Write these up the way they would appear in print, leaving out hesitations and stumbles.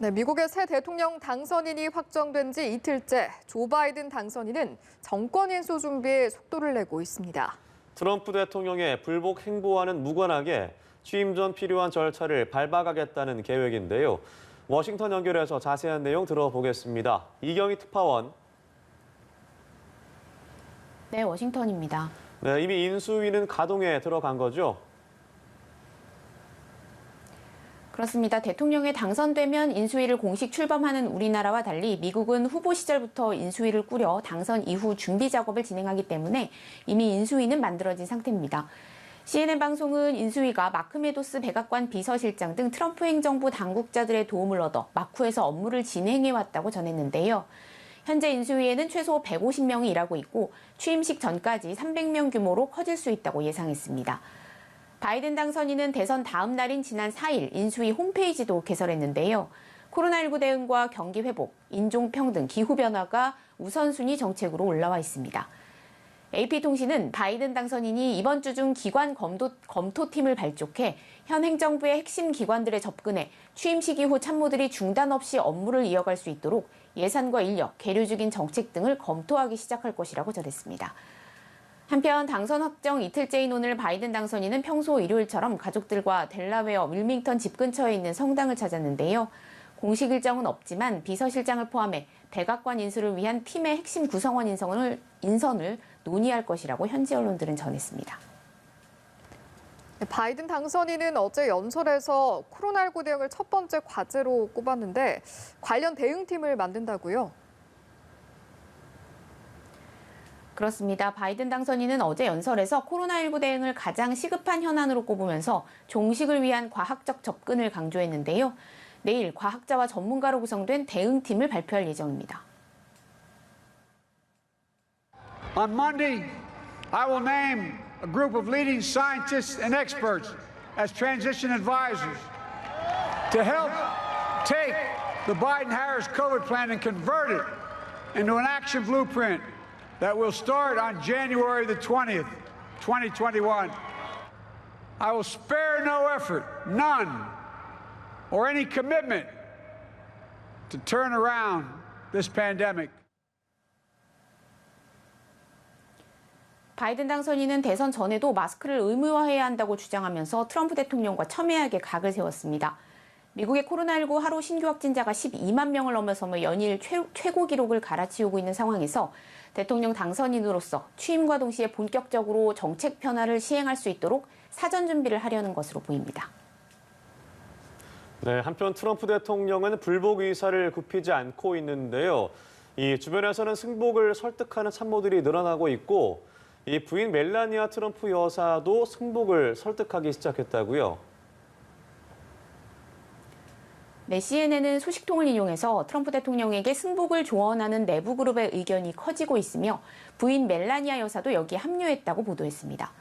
네, 미국의 새 대통령 당선인이 확정된 지 이틀째 조 바이든 당선인은 정권 인수 준비에 속도를 내고 있습니다. 트럼프 대통령의 불복 행보와는 무관하게 취임 전 필요한 절차를 밟아가겠다는 계획인데요. 워싱턴 연결해서 자세한 내용 들어보겠습니다. 이경희 특파원. 네, 워싱턴입니다. 네, 이미 인수위는 가동에 들어간 거죠? 그렇습니다. 대통령에 당선되면 인수위를 공식 출범하는 우리나라와 달리 미국은 후보 시절부터 인수위를 꾸려 당선 이후 준비 작업을 진행하기 때문에 이미 인수위는 만들어진 상태입니다. CNN 방송은 인수위가 마크 메도스 백악관 비서실장 등 트럼프 행정부 당국자들의 도움을 얻어 마쿠에서 업무를 진행해왔다고 전했는데요. 현재 인수위에는 최소 150명이 일하고 있고 취임식 전까지 300명 규모로 커질 수 있다고 예상했습니다. 바이든 당선인은 대선 다음 날인 지난 4일 인수위 홈페이지도 개설했는데요. 코로나19 대응과 경기 회복, 인종평등, 기후변화가 우선순위 정책으로 올라와 있습니다. AP통신은 바이든 당선인이 이번 주 중 기관 검토팀을 발족해 현 행정부의 핵심 기관들에 접근해 취임식 이후 참모들이 중단 없이 업무를 이어갈 수 있도록 예산과 인력, 계류적인 정책 등을 검토하기 시작할 것이라고 전했습니다. 한편 당선 확정 이틀째인 오늘 바이든 당선인은 평소 일요일처럼 가족들과 델라웨어 윌밍턴 집 근처에 있는 성당을 찾았는데요. 공식 일정은 없지만 비서실장을 포함해 백악관 인수를 위한 팀의 핵심 구성원 인선을 논의할 것이라고 현지 언론들은 전했습니다. 바이든 당선인은 어제 연설에서 코로나19 대응을 첫 번째 과제로 꼽았는데 관련 대응팀을 만든다고요? 그렇습니다. 바이든 당선인은 어제 연설에서 코로나19 대응을 가장 시급한 현안으로 꼽으면서 종식을 위한 과학적 접근을 강조했는데요. 내일 과학자와 전문가로 구성된 대응팀을 발표할 예정입니다. On Monday, I will name a group of leading scientists and experts as transition advisors to help take the Biden-Harris COVID plan and convert it into an action blueprint that will start on January the 20th, 2021. I will spare no effort, none, or any commitment to turn around this pandemic. 바이든 당선인은 대선 전에도 마스크를 의무화해야 한다고 주장하면서 트럼프 대통령과 첨예하게 각을 세웠습니다. 미국의 코로나19 하루 신규 확진자가 12만 명을 넘어서며 연일 최고 기록을 갈아치우고 있는 상황에서 대통령 당선인으로서 취임과 동시에 본격적으로 정책 변화를 시행할 수 있도록 사전 준비를 하려는 것으로 보입니다. 네, 한편 트럼프 대통령은 불복 의사를 굽히지 않고 있는데요. 이 주변에서는 승복을 설득하는 참모들이 늘어나고 있고 이 부인 멜라니아 트럼프 여사도 승복을 설득하기 시작했다고요. 네, CNN은 소식통을 인용해서 트럼프 대통령에게 승복을 조언하는 내부 그룹의 의견이 커지고 있으며 부인 멜라니아 여사도 여기에 합류했다고 보도했습니다.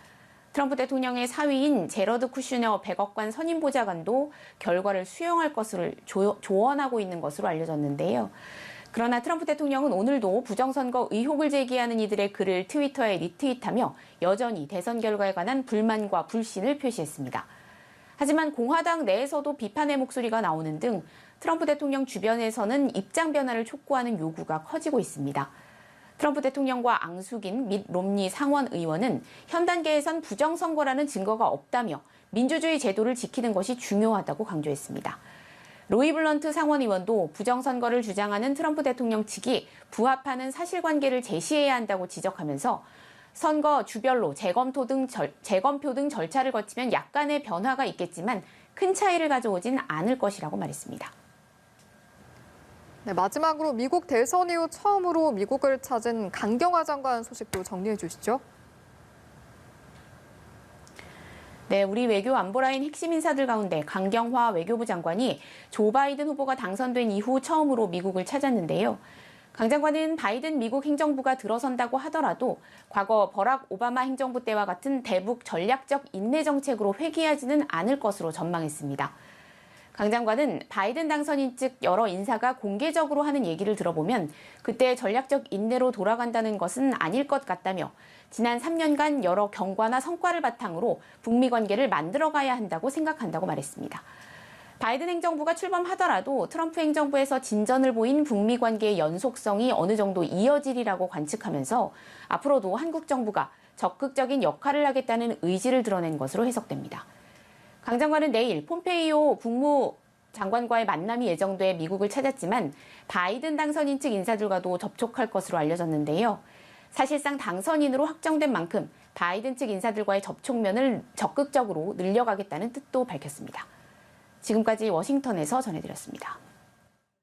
트럼프 대통령의 사위인 제러드 쿠슈너 백악관 선임보좌관도 결과를 수용할 것을 조언하고 있는 것으로 알려졌는데요. 그러나 트럼프 대통령은 오늘도 부정선거 의혹을 제기하는 이들의 글을 트위터에 리트윗하며 여전히 대선 결과에 관한 불만과 불신을 표시했습니다. 하지만 공화당 내에서도 비판의 목소리가 나오는 등 트럼프 대통령 주변에서는 입장 변화를 촉구하는 요구가 커지고 있습니다. 트럼프 대통령과 앙숙인 밋 롬니 상원 의원은 현 단계에선 부정선거라는 증거가 없다며 민주주의 제도를 지키는 것이 중요하다고 강조했습니다. 로이 블런트 상원 의원도 부정선거를 주장하는 트럼프 대통령 측이 부합하는 사실관계를 제시해야 한다고 지적하면서 선거 주별로 재검표 등 절차를 거치면 약간의 변화가 있겠지만 큰 차이를 가져오진 않을 것이라고 말했습니다. 네, 마지막으로 미국 대선 이후 처음으로 미국을 찾은 강경화 장관 소식도 정리해 주시죠. 네, 우리 외교 안보라인 핵심 인사들 가운데 강경화 외교부 장관이 조 바이든 후보가 당선된 이후 처음으로 미국을 찾았는데요. 강 장관은 바이든 미국 행정부가 들어선다고 하더라도 과거 버락 오바마 행정부 때와 같은 대북 전략적 인내 정책으로 회귀하지는 않을 것으로 전망했습니다. 강 장관은 바이든 당선인 측 여러 인사가 공개적으로 하는 얘기를 들어보면 그때 전략적 인내로 돌아간다는 것은 아닐 것 같다며 지난 3년간 여러 경과나 성과를 바탕으로 북미 관계를 만들어가야 한다고 생각한다고 말했습니다. 바이든 행정부가 출범하더라도 트럼프 행정부에서 진전을 보인 북미 관계의 연속성이 어느 정도 이어지리라고 관측하면서 앞으로도 한국 정부가 적극적인 역할을 하겠다는 의지를 드러낸 것으로 해석됩니다. 강 장관은 내일 폼페이오 국무장관과의 만남이 예정돼 미국을 찾았지만 바이든 당선인 측 인사들과도 접촉할 것으로 알려졌는데요. 사실상 당선인으로 확정된 만큼 바이든 측 인사들과의 접촉면을 적극적으로 늘려가겠다는 뜻도 밝혔습니다. 지금까지 워싱턴에서 전해드렸습니다.